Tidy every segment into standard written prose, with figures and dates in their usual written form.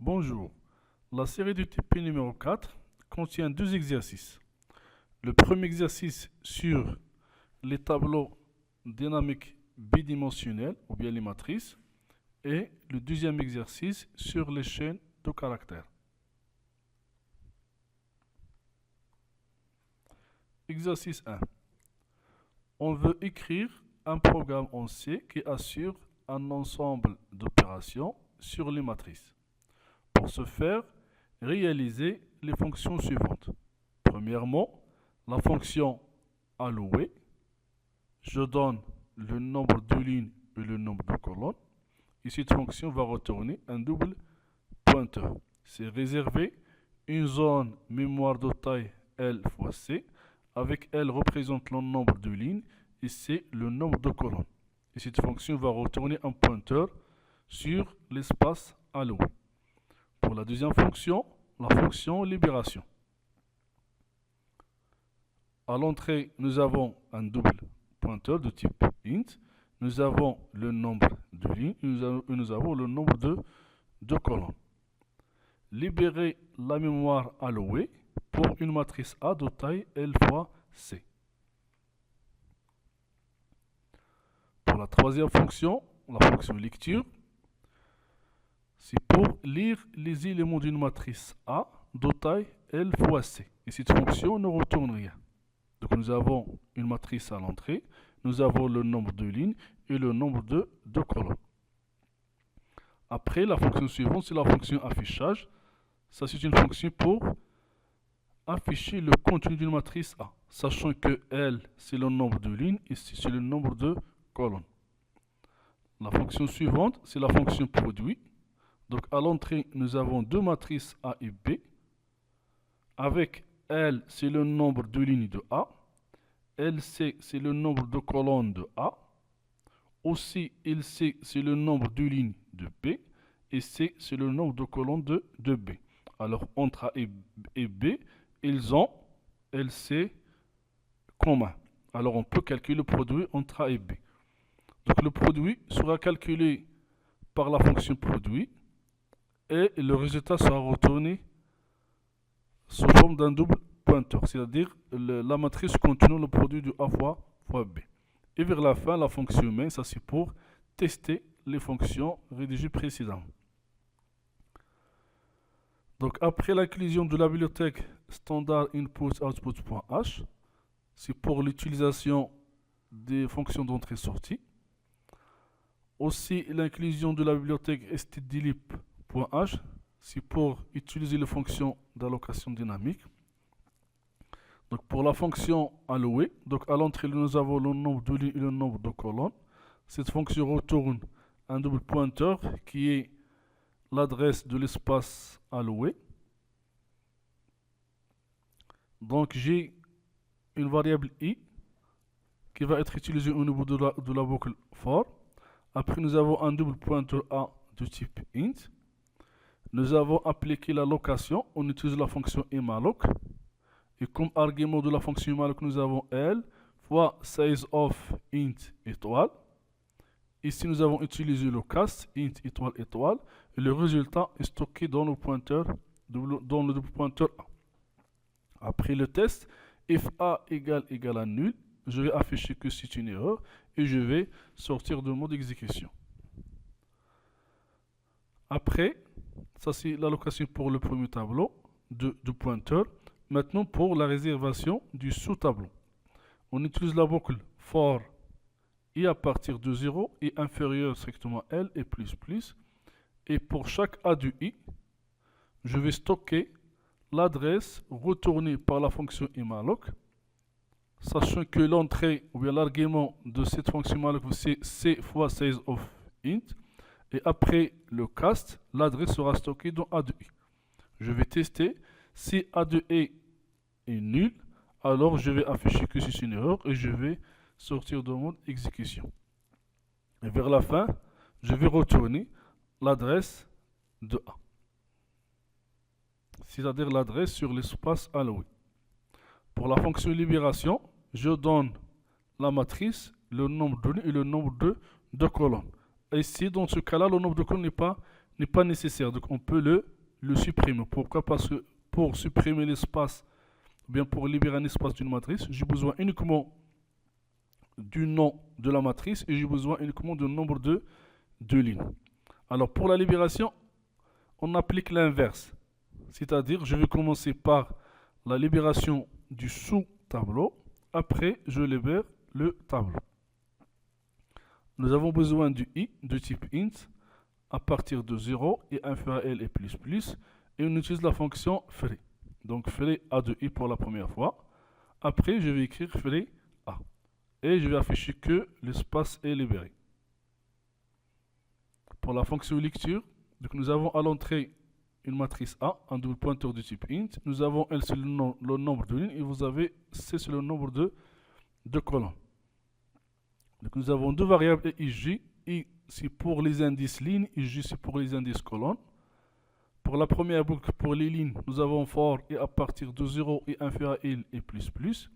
Bonjour. La série du TP numéro 4 contient deux exercices. Le premier exercice sur les tableaux dynamiques bidimensionnels ou bien les matrices et le deuxième exercice sur les chaînes de caractères. Exercice 1. On veut écrire un programme en C qui assure un ensemble d'opérations sur les matrices. Pour ce faire, réalisez les fonctions suivantes. Premièrement, la fonction allouée. Je donne le nombre de lignes et le nombre de colonnes. Et cette fonction va retourner un double pointeur. C'est réservé une zone mémoire de taille L fois C, avec L représente le nombre de lignes et C le nombre de colonnes. Et cette fonction va retourner un pointeur sur l'espace alloué. Pour la deuxième fonction, la fonction libération. À l'entrée, nous avons un double pointeur de type int. Nous avons le nombre de lignes et nous avons le nombre de colonnes. Libérer la mémoire allouée pour une matrice A de taille L fois C. Pour la troisième fonction, la fonction lecture, c'est pour lire les éléments d'une matrice A de taille L fois C. Et cette fonction ne retourne rien. Donc nous avons une matrice à l'entrée, nous avons le nombre de lignes et le nombre de colonnes. Après, la fonction suivante, c'est la fonction affichage. Ça, c'est une fonction pour afficher le contenu d'une matrice A, sachant que L, c'est le nombre de lignes et C, c'est le nombre de colonnes. La fonction suivante, c'est la fonction produit. Donc à l'entrée, nous avons deux matrices A et B. Avec L, c'est le nombre de lignes de A. LC, c'est le nombre de colonnes de A. Aussi, LC, c'est le nombre de lignes de B. Et C, c'est le nombre de colonnes de B. Alors, entre A et B, ils ont LC commun. Alors, on peut calculer le produit entre A et B. Donc, le produit sera calculé par la fonction produit. Et le résultat sera retourné sous forme d'un double pointeur, c'est-à-dire la matrice contenant le produit de A fois B. Et vers la fin, la fonction main, ça c'est pour tester les fonctions rédigées précédemment. Donc après l'inclusion de la bibliothèque standard input-output.h, c'est pour l'utilisation des fonctions d'entrée-sortie. Aussi l'inclusion de la bibliothèque stdlib.h, c'est pour utiliser les fonctions d'allocation dynamique. Donc pour la fonction allouée, donc à l'entrée nous avons le nombre de lignes et le nombre de colonnes. Cette fonction retourne un double pointeur qui est l'adresse de l'espace alloué. Donc j'ai une variable i qui va être utilisée au niveau de la boucle for. Après nous avons un double pointeur a de type int. Nous avons appliqué la location, on utilise la fonction immalloc. Et comme argument de la fonction immalloc, nous avons L fois size of int étoile. Ici, nous avons utilisé le cast int étoile étoile. Et le résultat est stocké dans le pointeur, dans le double pointeur A. Après le test, if A égale à nul, je vais afficher que c'est une erreur et je vais sortir du mode exécution. Après, ça c'est l'allocation pour le premier tableau de pointeur. Maintenant, pour la réservation du sous-tableau, on utilise la boucle for i à partir de 0 et inférieur strictement L et plus plus. Et pour chaque a de i, je vais stocker l'adresse retournée par la fonction immalloc, sachant que l'entrée ou bien l'argument de cette fonction immalloc c'est c fois size of int. Et après le cast, l'adresse sera stockée dans a de i. Je vais tester. Si a de i est nul, alors je vais afficher que c'est une erreur et je vais sortir de mode exécution. Et vers la fin, je vais retourner l'adresse de A, c'est-à-dire l'adresse sur l'espace alloué. Pour la fonction libération, je donne la matrice, le nombre de lignes et le nombre de colonnes. Et ici, dans ce cas-là, le nombre de colonnes n'est pas nécessaire. Donc on peut le supprimer. Pourquoi? Parce que pour supprimer l'espace, ou bien pour libérer un espace d'une matrice, j'ai besoin uniquement du nom de la matrice et j'ai besoin uniquement du nombre de lignes. Alors pour la libération, on applique l'inverse. C'est-à-dire, je vais commencer par la libération du sous-tableau. Après, je libère le tableau. Nous avons besoin du i de type int à partir de 0 et inférieur à l et plus. Et on utilise la fonction free. Donc free a de i pour la première fois. Après, je vais écrire free a. Et je vais afficher que l'espace est libéré. Pour la fonction lecture, donc nous avons à l'entrée une matrice A, un double pointeur de type int. Nous avons L, c'est le nombre de lignes, et vous avez C, c'est le nombre de colonnes. Donc nous avons deux variables et ij. I, c'est pour les indices lignes, ij, c'est pour les indices colonnes. Pour la première boucle, pour les lignes, nous avons for et à partir de 0 et inférieur à L et plus.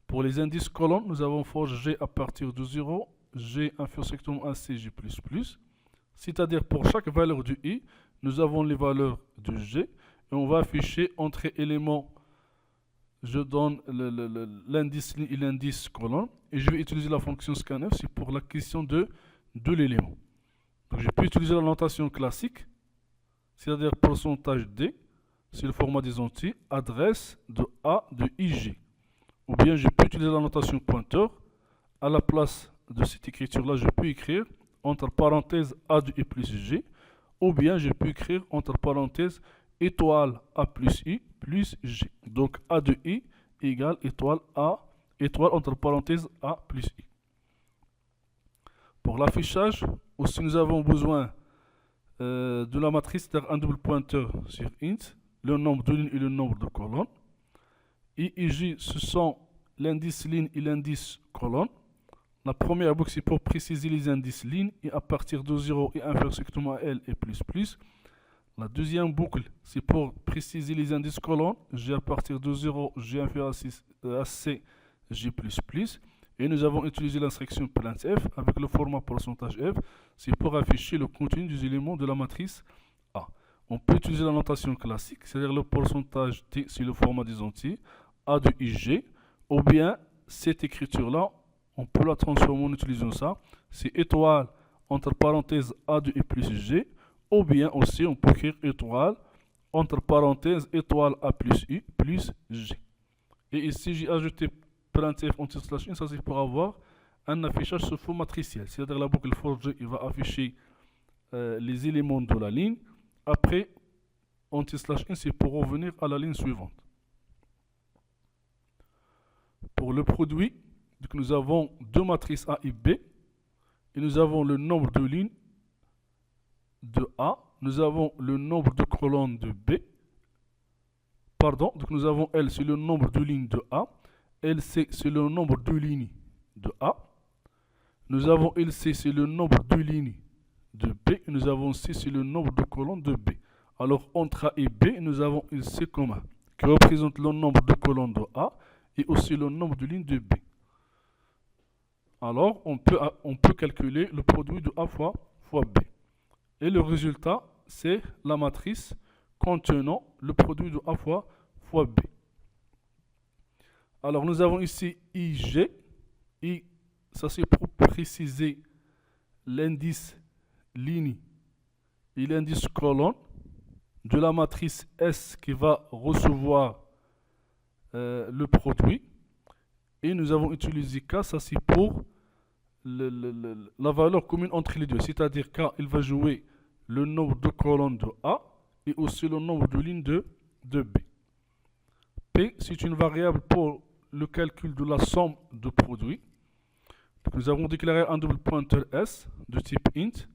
Pour les indices colonnes, nous avons for g à partir de 0, g inférieur strictement à c, g plus. C'est-à-dire pour chaque valeur du i, nous avons les valeurs de g et on va afficher entre éléments. Je donne l'indice ligne et l'indice colonne et je vais utiliser la fonction scanf, c'est pour l'acquisition de l'élément. Donc je peux utiliser la notation classique, c'est-à-dire pourcentage d, c'est le format des entiers, adresse de a de ij. Ou bien je peux utiliser la notation pointeur, à la place de cette écriture-là, je peux écrire entre parenthèses a de i plus g, ou bien je peux écrire entre parenthèses étoile a plus i plus g. Donc a de i égale étoile a, étoile entre parenthèses a plus i. Pour l'affichage, aussi nous avons besoin de la matrice, c'est-à-dire un double pointeur sur int, le nombre de lignes et le nombre de colonnes. I et j, ce sont l'indice ligne et l'indice colonne. La première boucle, c'est pour préciser les indices lignes et à partir de 0 et inférieur strictement à L et plus. La deuxième boucle, c'est pour préciser les indices colonnes. G à partir de 0, G inférieur à C, G plus. Et nous avons utilisé l'instruction printf avec le format pourcentage %f. C'est pour afficher le contenu des éléments de la matrice A. On peut utiliser la notation classique, c'est-à-dire le pourcentage T, c'est le format des entiers, A de ij, ou bien cette écriture-là, on peut la transformer en utilisant ça. C'est étoile entre parenthèses A de i plus g, ou bien aussi on peut écrire étoile entre parenthèses étoile A plus i plus g. Et ici j'ai ajouté printf anti/in, ça c'est pour avoir un affichage sous forme matriciel. C'est-à-dire la boucle for g, il va afficher les éléments de la ligne. Après anti/in, c'est pour revenir à la ligne suivante. Pour le produit, donc nous avons deux matrices A et B, et nous avons le nombre de lignes de A, nous avons le nombre de colonnes de B, pardon, donc nous avons L, c'est le nombre de lignes de A, LC, c'est le nombre de lignes de A, nous avons LC, c'est le nombre de lignes de B, et nous avons C, c'est le nombre de colonnes de B. Alors entre A et B, nous avons LC commun, qui représente le nombre de colonnes de A, et aussi le nombre de lignes de B. Alors, on peut calculer le produit de A fois B. Et le résultat, c'est la matrice contenant le produit de A fois B. Alors, nous avons ici IJ. I, ça c'est pour préciser l'indice ligne et l'indice colonne de la matrice S qui va recevoir le produit. Et nous avons utilisé K, ça c'est pour la valeur commune entre les deux. C'est-à-dire K, il va jouer le nombre de colonnes de A et aussi le nombre de lignes de B. P, c'est une variable pour le calcul de la somme de produits. Donc, nous avons déclaré un double pointeur S de type int.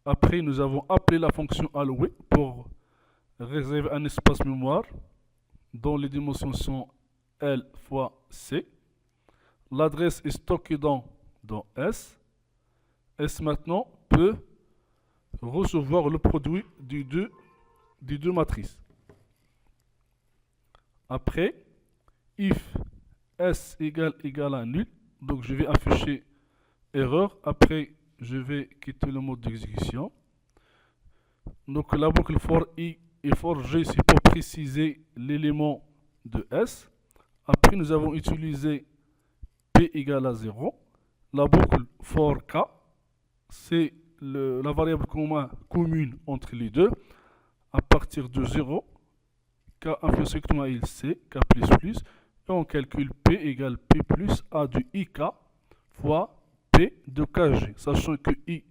Après, nous avons appelé la fonction alloué pour réserver un espace mémoire dont les dimensions sont L fois C. L'adresse est stockée dans S. S maintenant peut recevoir le produit des deux matrices. Après, if S égale à nul, donc je vais afficher erreur. Après, je vais quitter le mode d'exécution. Donc la boucle for i et for j, c'est pour préciser l'élément de S. Après, nous avons utilisé p égale à 0. La boucle for k, c'est la variable commune entre les deux. À partir de 0, k inférieur strictement à il, c'est k plus, et on calcule p égale p plus a de ik fois p de kg, sachant que i,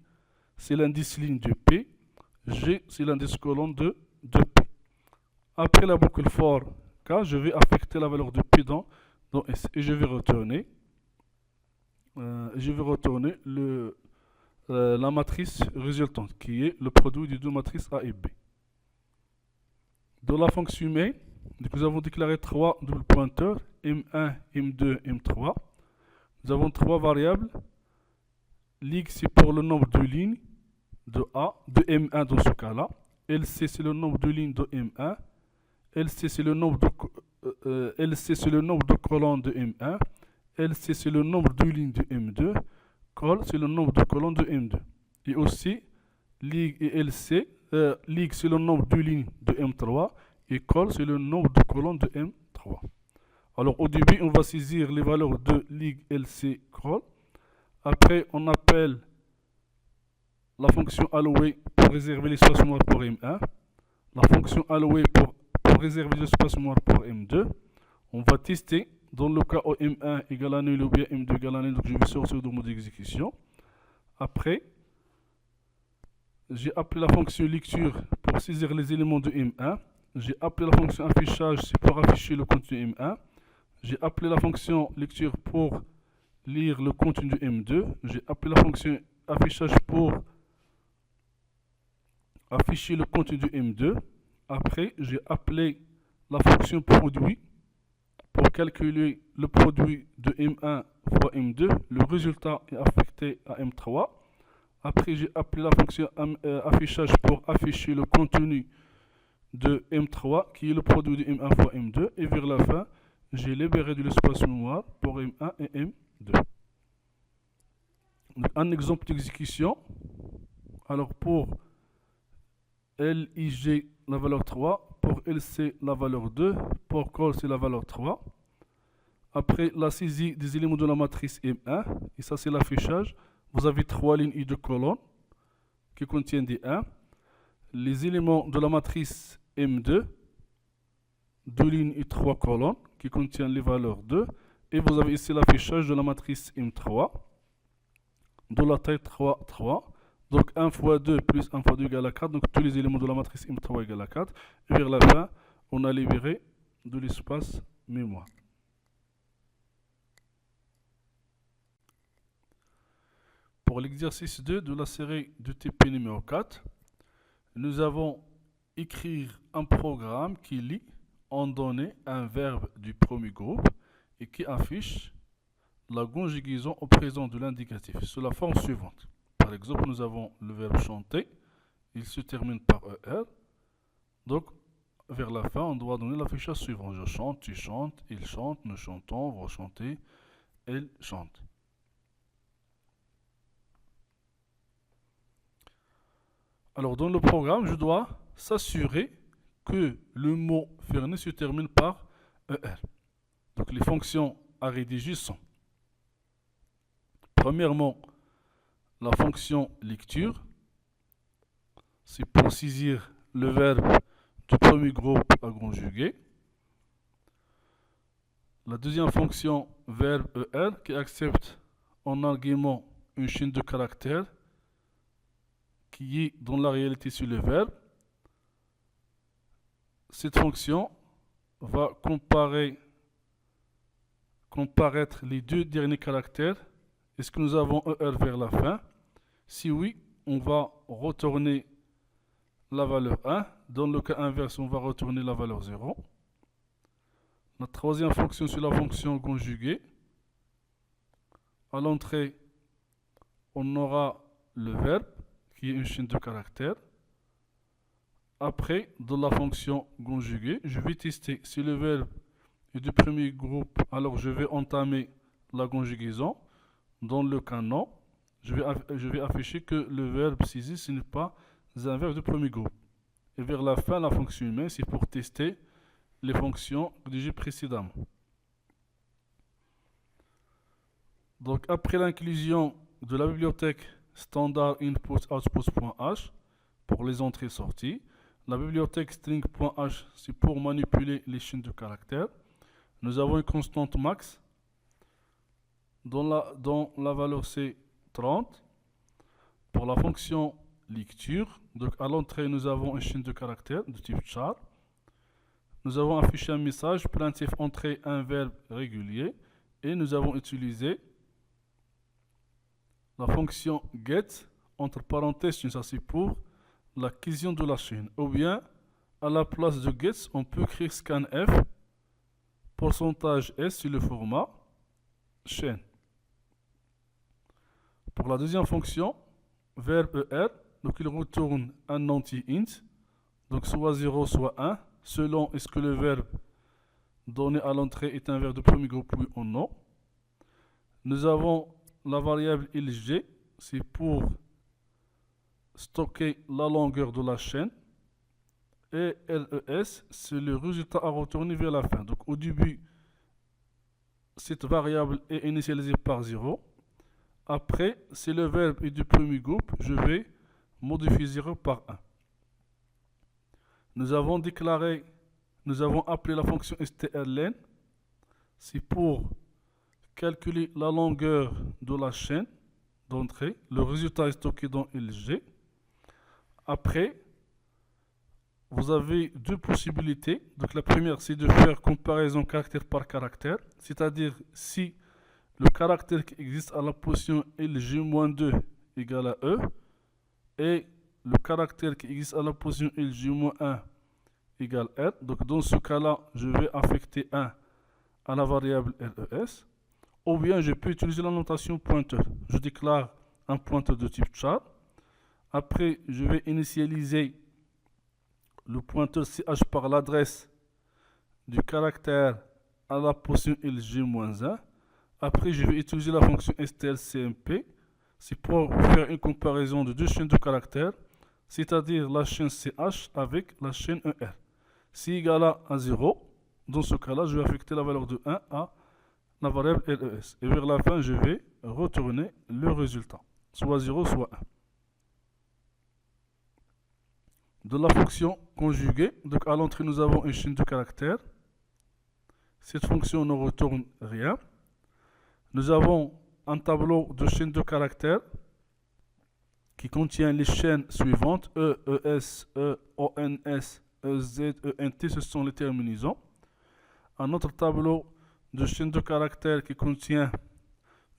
c'est l'indice ligne de p, g, c'est l'indice colonne de p. Après la boucle for k, je vais affecter la valeur de p dans S, et je vais retourner la matrice résultante, qui est le produit des deux matrices A et B. Dans la fonction main, nous avons déclaré 3 double pointeurs, M1, M2, M3. Nous avons 3 variables. Lig, c'est pour le nombre de lignes de M1 dans ce cas-là. LC, c'est le nombre de lignes de M1. LC, c'est le nombre de colonnes de M1. LC, c'est le nombre de lignes de M2. Col, c'est le nombre de colonnes de M2. Et aussi, Lig et LC, Lig, c'est le nombre de lignes de M3. Et col, c'est le nombre de colonnes de M3. Alors, au début, on va saisir les valeurs de Lig, LC, col. Après, on appelle la fonction allouée pour réserver l'espace mémoire pour M1. La fonction allouée pour réserver l'espace mémoire pour M2. On va tester. Dans le cas où M1 égale à nul ou bien M2 égale à nul, donc je vais sortir du mode d'exécution. Après, j'ai appelé la fonction lecture pour saisir les éléments de M1. J'ai appelé la fonction affichage, c'est pour afficher le contenu M1. J'ai appelé la fonction lecture pour lire le contenu de M2. J'ai appelé la fonction affichage pour afficher le contenu de M2. Après, j'ai appelé la fonction produit pour calculer le produit de M1 fois M2. Le résultat est affecté à M3. Après, j'ai appelé la fonction affichage pour afficher le contenu de M3, qui est le produit de M1 fois M2. Et vers la fin, j'ai libéré de l'espace mémoire pour M1 et M2. Donc, un exemple d'exécution. Alors, pour LIG, la valeur 3. Pour LC, la valeur 2. Pour col, c'est la valeur 3. Après la saisie des éléments de la matrice M1, et ça c'est l'affichage, vous avez 3 lignes et 2 colonnes qui contiennent des 1. Les éléments de la matrice M2, 2 lignes et 3 colonnes qui contiennent les valeurs 2. Et vous avez ici l'affichage de la matrice M3, de la taille 3, 3. Donc 1 fois 2 plus 1 fois 2 égale à 4. Donc tous les éléments de la matrice M3 égale à 4. Et vers la fin, on a libéré de l'espace mémoire. Pour l'exercice 2 de la série de TP numéro 4, nous avons écrire un programme qui lit en données un verbe du premier groupe et qui affiche la conjugaison au présent de l'indicatif sous la forme suivante. Par exemple, nous avons le verbe chanter, il se termine par ER. Donc, vers la fin, on doit donner l'affichage suivant. Je chante, tu chantes, il chante, nous chantons, vous chantez, elle chante. Alors, dans le programme, je dois s'assurer que le mot fermé se termine par ER. Donc, les fonctions à rédiger sont, premièrement, la fonction lecture. C'est pour saisir le verbe du premier groupe à conjuguer. La deuxième fonction, verbe ER, qui accepte en argument une chaîne de caractères qui est dans la réalité sur le verbe. Cette fonction va comparaître les deux derniers caractères. Est-ce que nous avons ER vers la fin? Si oui, on va retourner la valeur 1. Dans le cas inverse, on va retourner la valeur 0. La troisième fonction, c'est la fonction conjuguée. À l'entrée, on aura le verbe, qui est une chaîne de caractères. Après, dans la fonction conjuguée, je vais tester si le verbe est du premier groupe. Alors, je vais entamer la conjugaison. Dans le cas non, je vais afficher que le verbe saisi, ce n'est pas un verbe du premier groupe. Et vers la fin, la fonction main, c'est pour tester les fonctions rédigées précédemment. Donc après l'inclusion de la bibliothèque standard input-output.h pour les entrées-sorties, la bibliothèque string.h c'est pour manipuler les chaînes de caractères. Nous avons une constante max dont la valeur c'est 30. Pour la fonction lecture, donc à l'entrée nous avons une chaîne de caractères de type char. Nous avons affiché un message printf entrée un verbe régulier et nous avons utilisé la fonction get entre parenthèses, ça c'est pour l'acquisition de la chaîne. Ou bien à la place de get, on peut écrire scanf pourcentage S sur le format chaîne. Pour la deuxième fonction, verbe ER, donc il retourne un anti-int, donc soit 0 soit 1, selon est-ce que le verbe donné à l'entrée est un verbe de premier groupe oui ou non. Nous avons la variable LG, c'est pour stocker la longueur de la chaîne. Et LES, c'est le résultat à retourner vers la fin. Donc au début, cette variable est initialisée par 0. Après, si le verbe est du premier groupe, je vais modifier 0 par 1. Nous avons appelé la fonction strlen. C'est pour calculer la longueur de la chaîne d'entrée. Le résultat est stocké dans LG. Après, vous avez deux possibilités. Donc la première, c'est de faire comparaison caractère par caractère. C'est-à-dire si le caractère qui existe à la position LG-2 égale à E et le caractère qui existe à la position LG-1 égale R. Donc dans ce cas-là, je vais affecter 1 à la variable RES. Ou bien je peux utiliser la notation pointeur. Je déclare un pointeur de type char. Après, je vais initialiser le pointeur CH par l'adresse du caractère à la position LG-1. Après, je vais utiliser la fonction strcmp. C'est pour faire une comparaison de deux chaînes de caractères, c'est-à-dire la chaîne CH avec la chaîne ER. Si égal à 0, dans ce cas-là, je vais affecter la valeur de 1 à la variable RES. Et vers la fin, je vais retourner le résultat, soit 0, soit 1. De la fonction conjuguée, donc à l'entrée, nous avons une chaîne de caractères. Cette fonction ne retourne rien. Nous avons un tableau de chaînes de caractères qui contient les chaînes suivantes E, ES, E, ONS, EZ, ENT, ce sont les terminaisons. Un autre tableau de chaînes de caractères qui contient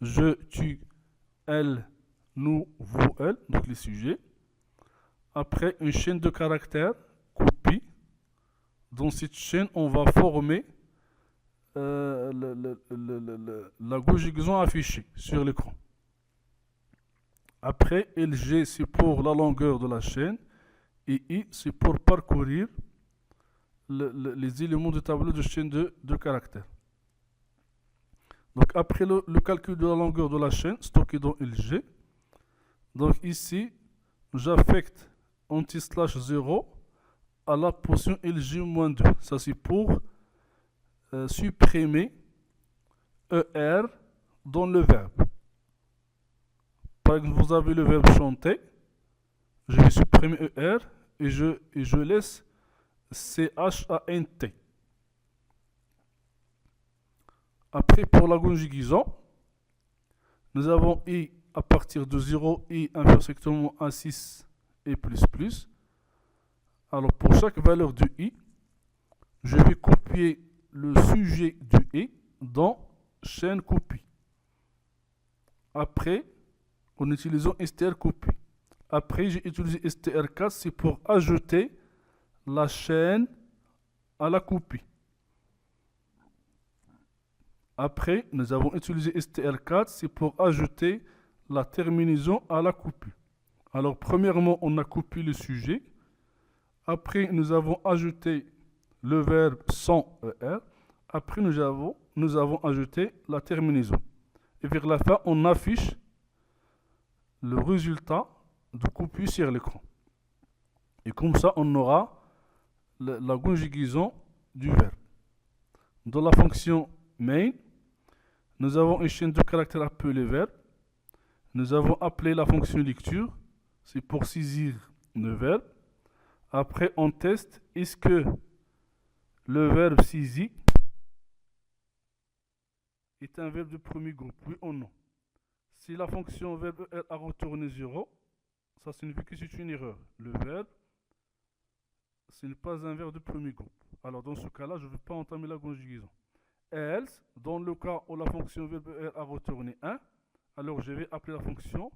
je, tu, elle, nous, vous, elle, donc les sujets. Après, une chaîne de caractères, copie. Dans cette chaîne, on va former la conjugaison affichée sur l'écran. Après, LG, c'est pour la longueur de la chaîne. Et I, c'est pour parcourir les éléments du tableau de chaîne de caractères. Donc, après le calcul de la longueur de la chaîne, stocké dans LG, donc ici, j'affecte anti-slash 0 à la position LG-2. Ça, c'est pour supprimer ER dans le verbe. Par exemple, vous avez le verbe chanter. Je vais supprimer ER et je laisse CHANT. Après, pour la conjugaison, nous avons I à partir de 0, I intersectement à 6 et plus. Alors, pour chaque valeur de I, je vais copier le sujet du I dans chaîne copie. Après, en utilisant strcopy. Après, j'ai utilisé str4, c'est pour ajouter la chaîne à la copie. Après, nous avons utilisé str4, c'est pour ajouter la terminaison à la copie. Alors, premièrement, on a copié le sujet. Après, nous avons ajouté le verbe sans ER. Après, nous avons ajouté la terminaison. Et vers la fin, on affiche le résultat de copie sur l'écran. Et comme ça, on aura la conjugaison du verbe. Dans la fonction main, nous avons une chaîne de caractères appelée verbe. Nous avons appelé la fonction lecture, c'est pour saisir le verbe. Après, on teste, est-ce que le verbe saisi est un verbe de premier groupe, oui ou non? Si la fonction verbe a retourné 0, ça signifie que c'est une erreur. Le verbe, ce n'est pas un verbe de premier groupe. Alors dans ce cas-là, je ne vais pas entamer la conjugaison. Else, dans le cas où la fonction verbe a retourné 1, alors je vais appeler la fonction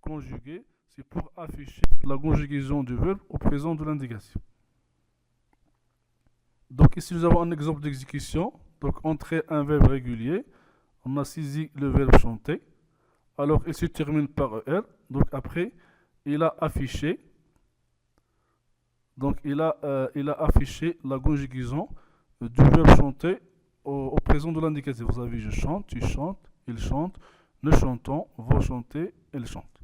conjuguée, c'est pour afficher la conjugaison du verbe au présent de l'indication. Donc ici nous avons un exemple d'exécution. Donc entrer un verbe régulier, on a saisi le verbe chanter, alors il se termine par ER, donc après il a affiché, il a affiché la conjugaison du verbe chanter au présent de l'indicatif. Vous avez je chante, tu chantes, il chante, nous chantons, vous chantez, elle chante.